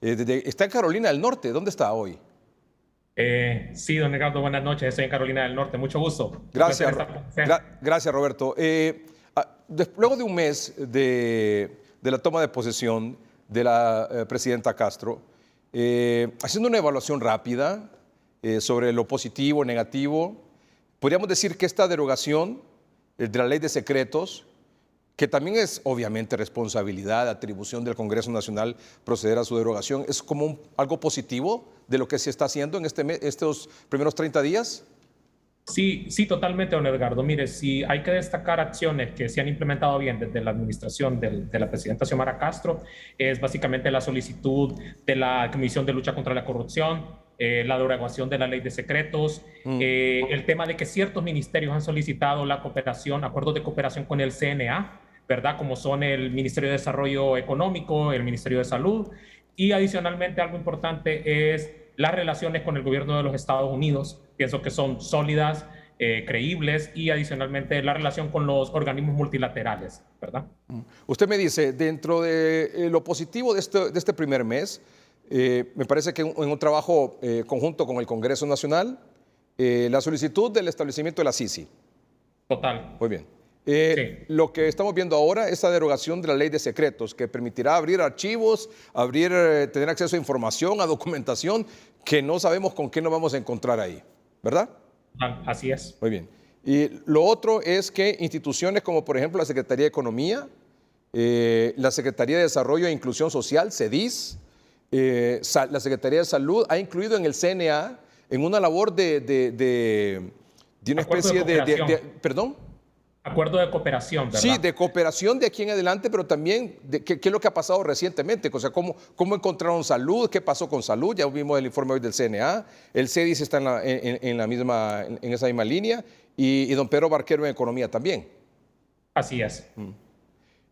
Está en Carolina del Norte. ¿Dónde está hoy? Sí, don Ricardo, buenas noches. Estoy en Carolina del Norte. Mucho gusto. Un placer Gracias, estar con usted. gracias Roberto. Luego de un mes de la toma de posesión de la presidenta Castro, haciendo una evaluación rápida sobre lo positivo, negativo, podríamos decir que esta derogación de la ley de secretos, que también es obviamente responsabilidad, atribución del Congreso Nacional proceder a su derogación, es como algo positivo de lo que se está haciendo en estos primeros 30 días. Sí, sí, totalmente, don Edgardo. Mire, si hay que destacar acciones que se han implementado bien desde la administración de la presidenta Xiomara Castro, es básicamente la solicitud de la Comisión de Lucha contra la Corrupción, la derogación de la ley de secretos, el tema de que ciertos ministerios han solicitado la cooperación, acuerdos de cooperación con el CNA, ¿verdad? Como son el Ministerio de Desarrollo Económico, el Ministerio de Salud, y adicionalmente algo importante es las relaciones con el gobierno de los Estados Unidos. Pienso que son sólidas, creíbles, y adicionalmente la relación con los organismos multilaterales, ¿verdad? Usted me dice, dentro de lo positivo de este primer mes, me parece que en un trabajo conjunto con el Congreso Nacional, la solicitud del establecimiento de la CICI. Total. Muy bien. Sí. Lo que estamos viendo ahora es la derogación de la ley de secretos, que permitirá abrir archivos, tener acceso a información, a documentación, que no sabemos con qué nos vamos a encontrar ahí, ¿verdad? Así es. Muy bien. Y lo otro es que instituciones como por ejemplo la Secretaría de Economía, la Secretaría de Desarrollo e Inclusión Social, CEDIS, la Secretaría de Salud, ha incluido en el CNA en una labor de una Acuerdo de especie cooperación. ¿perdón? Acuerdo de cooperación, Sí, ¿verdad? de cooperación de aquí en adelante, pero también de qué es lo que ha pasado recientemente, o sea, cómo encontraron salud, qué pasó con salud, ya vimos el informe hoy del CNA, el CEDIS está en esa misma línea, y don Pedro Barquero en economía también. Así es.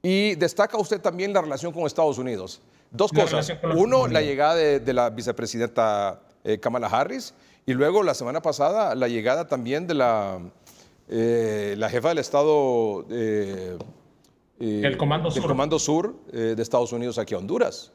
Y destaca usted también la relación con Estados Unidos. Dos La cosas. relación con los Estados Uno, la Unidos. llegada de la vicepresidenta Kamala Harris, y luego la semana pasada la llegada también de la jefa del Estado El Comando del Sur. Comando Sur de Estados Unidos aquí a Honduras.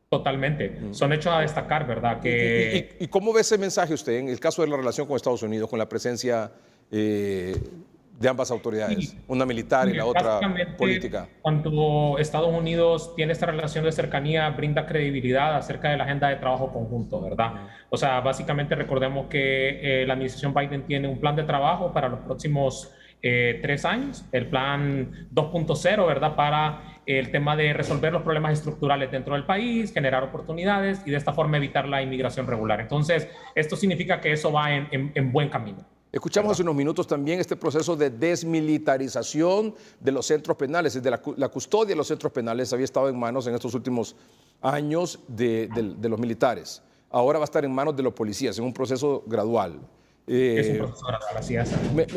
Totalmente. Son hechos a destacar, ¿verdad? ¿Y cómo ve ese mensaje usted en el caso de la relación con Estados Unidos, con la presencia de ambas autoridades, Sí, una militar y la otra básicamente, política? cuando Estados Unidos tiene esta relación de cercanía, brinda credibilidad acerca de la agenda de trabajo conjunto, ¿verdad? O sea, básicamente recordemos que la administración Biden tiene un plan de trabajo para los próximos 3 años, el plan 2.0, ¿verdad? Para el tema de resolver los problemas estructurales dentro del país, generar oportunidades y de esta forma evitar la inmigración regular. Entonces, esto significa que eso va en buen camino. Escuchamos ¿Verdad? hace unos minutos también este proceso de desmilitarización de los centros penales, es de la custodia de los centros penales había estado en manos en estos últimos años de los militares. Ahora va a estar en manos de los policías, en un proceso gradual. Es un proceso gradual, así es.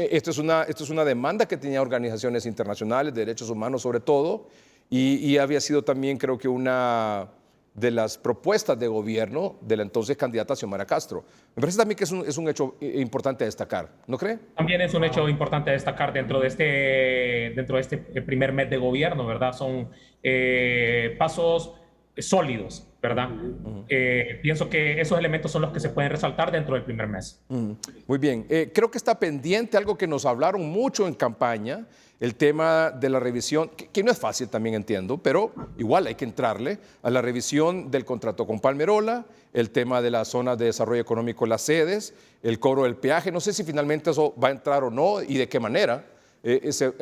Esto es una demanda que tenía organizaciones internacionales, de derechos humanos sobre todo, y había sido también creo que una de las propuestas de gobierno de la entonces candidata Xiomara Castro. Me parece también que es un hecho importante a destacar, ¿no cree? También es un hecho importante destacar dentro de este primer mes de gobierno, ¿verdad? Son pasos sólidos, ¿verdad? Pienso que esos elementos son los que se pueden resaltar dentro del primer mes. Muy bien. Creo que está pendiente algo que nos hablaron mucho en campaña, el tema de la revisión, que no es fácil también entiendo, pero igual hay que entrarle a la revisión del contrato con Palmerola, el tema de las zonas de desarrollo económico, las sedes, el cobro del peaje. No sé si finalmente eso va a entrar o no y de qué manera.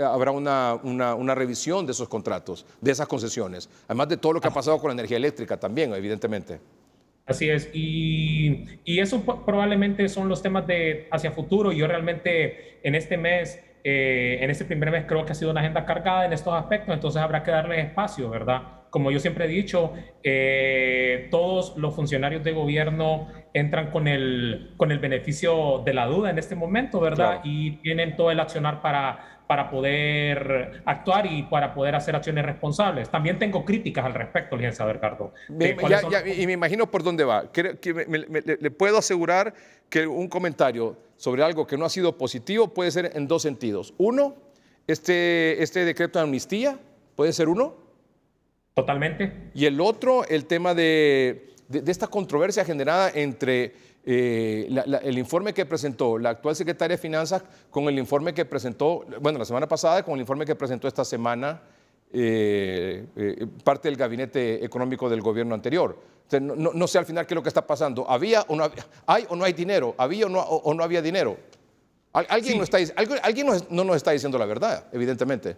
Habrá una revisión de esos contratos, de esas concesiones, además de todo lo que ha pasado con la energía eléctrica también, evidentemente. Así es, y eso probablemente son los temas de hacia futuro. Yo realmente en este mes, en este primer mes creo que ha sido una agenda cargada en estos aspectos, entonces habrá que darle espacio, ¿verdad? Como yo siempre he dicho, todos los funcionarios de gobierno entran con el beneficio de la duda en este momento, ¿verdad? Claro. Y tienen todo el accionar para poder actuar y para poder hacer acciones responsables. También tengo críticas al respecto, licenciado Ricardo, de cuáles son. Y me imagino por dónde va. Le puedo asegurar que un comentario sobre algo que no ha sido positivo puede ser en dos sentidos. Uno, este decreto de amnistía puede ser uno. Totalmente. Y el otro, el tema de esta controversia generada entre el informe que presentó la actual secretaria de Finanzas con el informe que presentó, bueno, la semana pasada, con el informe que presentó esta semana parte del gabinete económico del gobierno anterior. Entonces, no sé al final qué es lo que está pasando. ¿Había o no hay o no hay dinero? ¿Había o no había dinero? Alguien, Sí. alguien no nos está diciendo la verdad, evidentemente.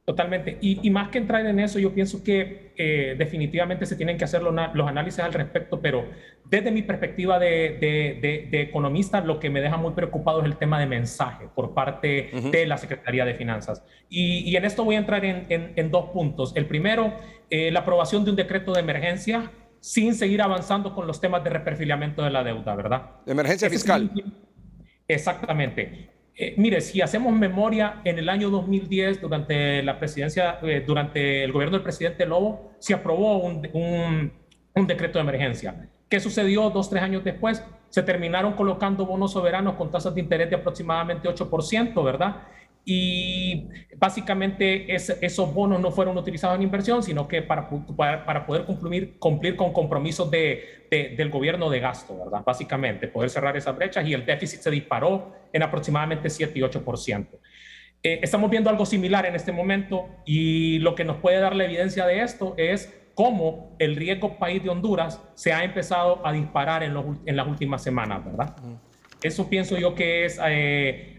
Totalmente. Y más que entrar en eso, yo pienso que definitivamente se tienen que hacer los análisis al respecto, pero desde mi perspectiva de economista, lo que me deja muy preocupado es el tema de mensaje por parte de la Secretaría de Finanzas. Y en esto voy a entrar en dos puntos. El primero, la aprobación de un decreto de emergencia sin seguir avanzando con los temas de reperfilamiento de la deuda, ¿verdad? Emergencia Ese fiscal. Exactamente. Mire, si hacemos memoria, en el año 2010, durante la presidencia, durante el gobierno del presidente Lobo, se aprobó un decreto de emergencia. ¿Qué sucedió 2, 3 años después? Se terminaron colocando bonos soberanos con tasas de interés de aproximadamente 8%, ¿verdad? Y básicamente esos bonos no fueron utilizados en inversión, sino que para poder cumplir con compromisos del gobierno de gasto, ¿verdad? Básicamente, poder cerrar esas brechas, y el déficit se disparó en aproximadamente 7 y 8%. Estamos viendo algo similar en este momento, y lo que nos puede dar la evidencia de esto es cómo el riesgo país de Honduras se ha empezado a disparar en las últimas semanas, ¿verdad? Eso pienso yo que es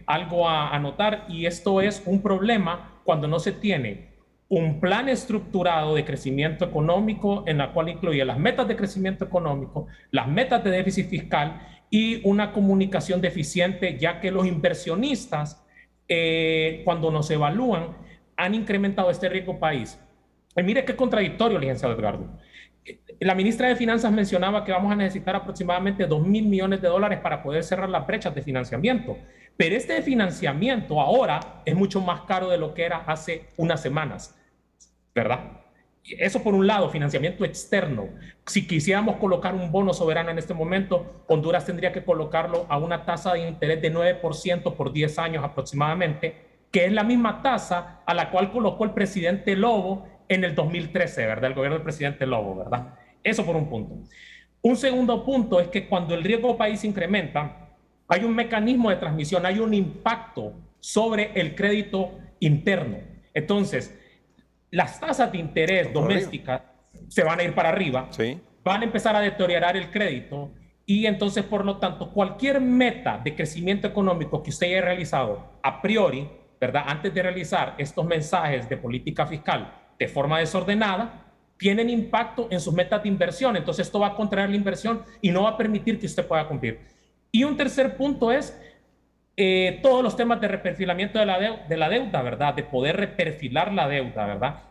algo a notar, y esto es un problema cuando no se tiene un plan estructurado de crecimiento económico en la cual incluye las metas de crecimiento económico, las metas de déficit fiscal y una comunicación deficiente, ya que los inversionistas, cuando nos evalúan, han incrementado este riesgo país. Y mire qué contradictorio, licenciado Edgardo. La ministra de Finanzas mencionaba que vamos a necesitar aproximadamente 2.000 millones de dólares para poder cerrar las brechas de financiamiento. Pero este financiamiento ahora es mucho más caro de lo que era hace unas semanas, ¿verdad? Eso por un lado, financiamiento externo. Si quisiéramos colocar un bono soberano en este momento, Honduras tendría que colocarlo a una tasa de interés de 9% por 10 años aproximadamente, que es la misma tasa a la cual colocó el presidente Lobo en el 2013, ¿verdad? El gobierno del presidente Lobo, ¿verdad? Eso por un punto. Un segundo punto es que cuando el riesgo país incrementa, hay un mecanismo de transmisión, hay un impacto sobre el crédito interno. Entonces, las tasas de interés domésticas se van a ir para arriba, Sí. van a empezar a deteriorar el crédito, y entonces, por lo tanto, cualquier meta de crecimiento económico que usted haya realizado a priori, ¿verdad? Antes de realizar estos mensajes de política fiscal de forma desordenada, tienen impacto en sus metas de inversión. Entonces esto va a contraer la inversión y no va a permitir que usted pueda cumplir. Y un tercer punto es todos los temas de reperfilamiento de la deuda, ¿verdad? De poder reperfilar la deuda, ¿verdad?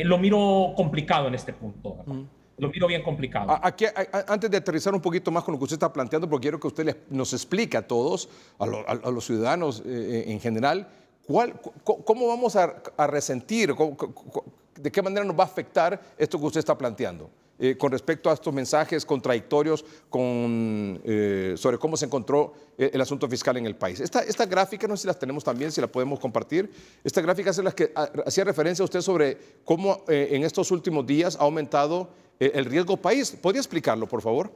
Lo miro complicado en este punto, ¿verdad? Lo miro bien complicado. Aquí, antes de aterrizar un poquito más con lo que usted está planteando, porque quiero que usted nos explique a todos, a los ciudadanos en general, ¿cómo vamos a resentir, de qué manera nos va a afectar esto que usted está planteando con respecto a estos mensajes contradictorios sobre cómo se encontró el asunto fiscal en el país? Esta gráfica, no sé si las tenemos también, si la podemos compartir. Esta gráfica es la que hacía referencia a usted sobre cómo en estos últimos días ha aumentado el riesgo país. ¿Podría explicarlo, por favor?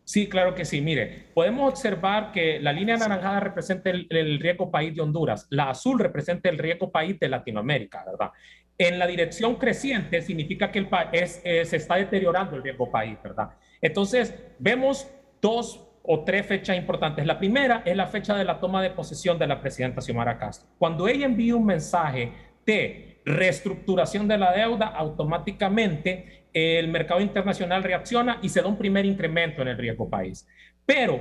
Sí, claro que sí. Mire, podemos observar que la línea anaranjada representa el riesgo país de Honduras, la azul representa el riesgo país de Latinoamérica, ¿verdad? En la dirección creciente significa que el país se está deteriorando el riesgo país, ¿verdad? Entonces, vemos 2 o 3 fechas importantes. La primera es la fecha de la toma de posesión de la presidenta Xiomara Castro. Cuando ella envía un mensaje de reestructuración de la deuda, automáticamente el mercado internacional reacciona y se da un primer incremento en el riesgo país. Pero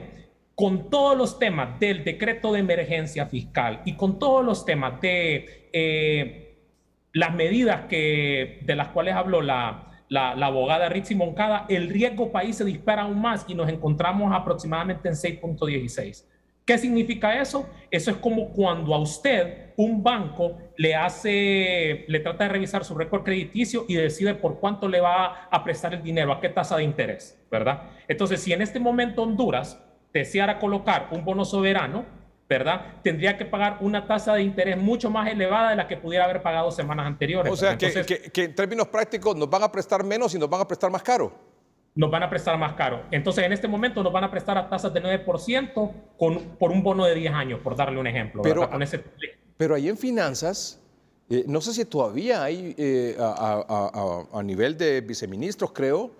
con todos los temas del decreto de emergencia fiscal y con todos los temas de las medidas de las cuales habló la abogada Ritzy Moncada, el riesgo país se dispara aún más y nos encontramos aproximadamente en 6.16. ¿Qué significa eso? Eso es como cuando a usted un banco le trata de revisar su récord crediticio y decide por cuánto le va a prestar el dinero, a qué tasa de interés, ¿verdad? Entonces, si en este momento Honduras deseara colocar un bono soberano, ¿verdad? Tendría que pagar una tasa de interés mucho más elevada de la que pudiera haber pagado semanas anteriores. O sea, entonces, que en términos prácticos nos van a prestar menos y nos van a prestar más caro. nos van a prestar más caro. Entonces, en este momento nos van a prestar a tasas de 9% por un bono de 10 años, por darle un ejemplo. Pero ahí en finanzas, no sé si todavía hay a nivel de viceministros, creo,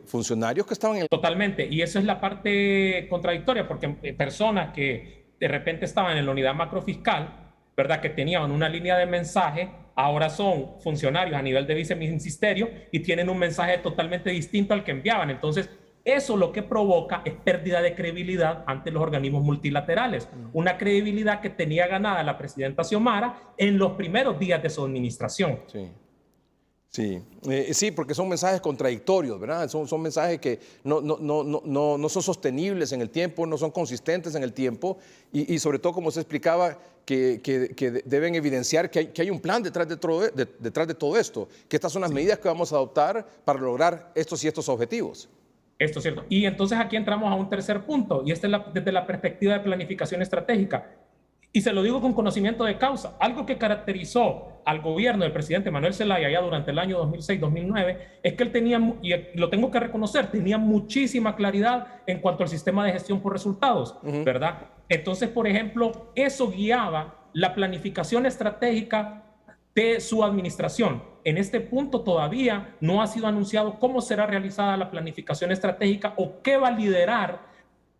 funcionarios que estaban en el... Totalmente, y eso es la parte contradictoria, porque personas que de repente estaban en la unidad macrofiscal, ¿verdad? Que tenían una línea de mensaje, ahora son funcionarios a nivel de viceministerio y tienen un mensaje totalmente distinto al que enviaban. Entonces, eso lo que provoca es pérdida de credibilidad ante los organismos multilaterales. Una credibilidad que tenía ganada la presidenta Xiomara en los primeros días de su administración. Sí. Sí, sí, porque son mensajes contradictorios, ¿verdad? Son mensajes que no son sostenibles en el tiempo, no son consistentes en el tiempo y sobre todo, como se explicaba, que deben evidenciar que hay un plan detrás de todo esto, que estas son las medidas que vamos a adoptar para lograr estos y estos objetivos. Esto es cierto. Y entonces aquí entramos a un tercer punto, y este es desde la perspectiva de planificación estratégica. Y se lo digo con conocimiento de causa. Algo que caracterizó al gobierno del presidente Manuel Zelaya ya durante el año 2006-2009 es que él tenía, y lo tengo que reconocer, tenía muchísima claridad en cuanto al sistema de gestión por resultados, ¿verdad? Entonces, por ejemplo, eso guiaba la planificación estratégica de su administración. En este punto todavía no ha sido anunciado cómo será realizada la planificación estratégica o qué va a liderar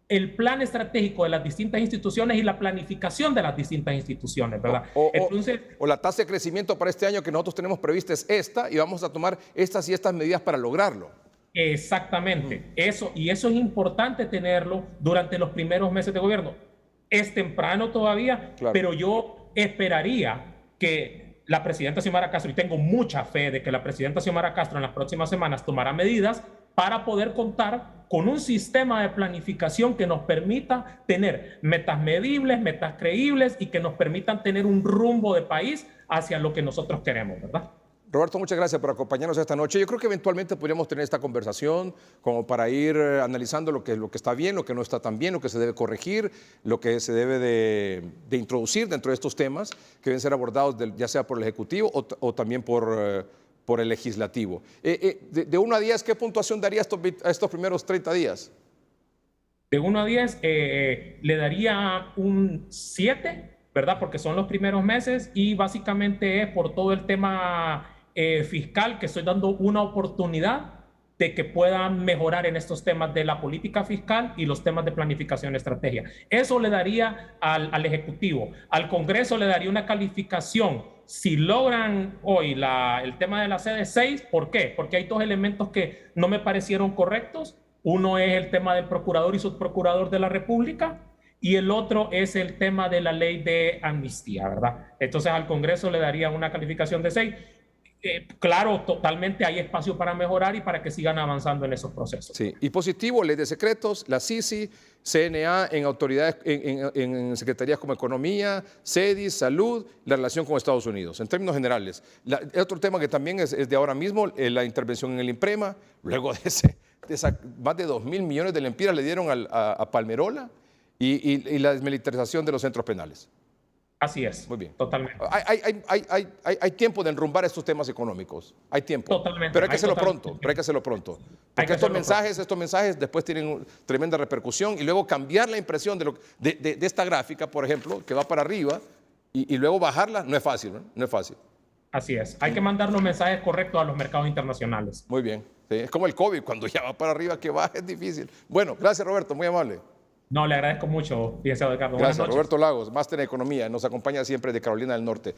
el plan estratégico de las distintas instituciones y la planificación de las distintas instituciones, ¿verdad? Entonces, la tasa de crecimiento para este año que nosotros tenemos prevista es esta y vamos a tomar estas y estas medidas para lograrlo. Exactamente, eso es importante tenerlo durante los primeros meses de gobierno. Es temprano todavía, claro, pero yo esperaría que la presidenta Xiomara Castro, y tengo mucha fe de que la presidenta Xiomara Castro en las próximas semanas tomará medidas para poder contar con un sistema de planificación que nos permita tener metas medibles, metas creíbles y que nos permitan tener un rumbo de país hacia lo que nosotros queremos, ¿verdad? Roberto, muchas gracias por acompañarnos esta noche. Yo creo que eventualmente podríamos tener esta conversación como para ir analizando lo que está bien, lo que no está tan bien, lo que se debe corregir, lo que se debe de introducir dentro de estos temas que deben ser abordados ya sea por el Ejecutivo o también por el Legislativo. De 1 a 10, ¿qué puntuación daría a estos primeros 30 días? De 1 a 10, le daría un 7, ¿verdad? Porque son los primeros meses y básicamente es por todo el tema fiscal que estoy dando una oportunidad de que puedan mejorar en estos temas de la política fiscal y los temas de planificación y estrategia. Eso le daría al Ejecutivo. Al Congreso le daría una calificación. Si logran hoy el tema de la sede 6, ¿por qué? Porque hay 2 elementos que no me parecieron correctos. Uno es el tema del procurador y subprocurador de la República y el otro es el tema de la ley de amnistía, ¿verdad? Entonces al Congreso le daría una calificación de 6. Claro, totalmente hay espacio para mejorar y para que sigan avanzando en esos procesos. Sí, y positivo, ley de secretos, la CICI, CNA en autoridades, en secretarías como Economía, CEDIS, Salud, la relación con Estados Unidos. En términos generales, otro tema que también es de ahora mismo, la intervención en el INPREMA, luego de más de 2.000 millones de lempiras le dieron a Palmerola y la desmilitarización de los centros penales. Así es. Muy bien. Totalmente. Hay tiempo de enrumbar estos temas económicos. Hay tiempo. Totalmente. Pero hay que hacerlo pronto. Porque estos mensajes después tienen tremenda repercusión y luego cambiar la impresión de esta gráfica, por ejemplo, que va para arriba y luego bajarla, no es fácil, ¿no? No es fácil. Así es. Hay que mandar los mensajes correctos a los mercados internacionales. Muy bien. Sí, es como el COVID, cuando ya va para arriba, que baja es difícil. Bueno, gracias Roberto, muy amable. No, le agradezco mucho, licenciado Edgardo. Gracias, Roberto Lagos, máster en Economía, nos acompaña siempre de Carolina del Norte.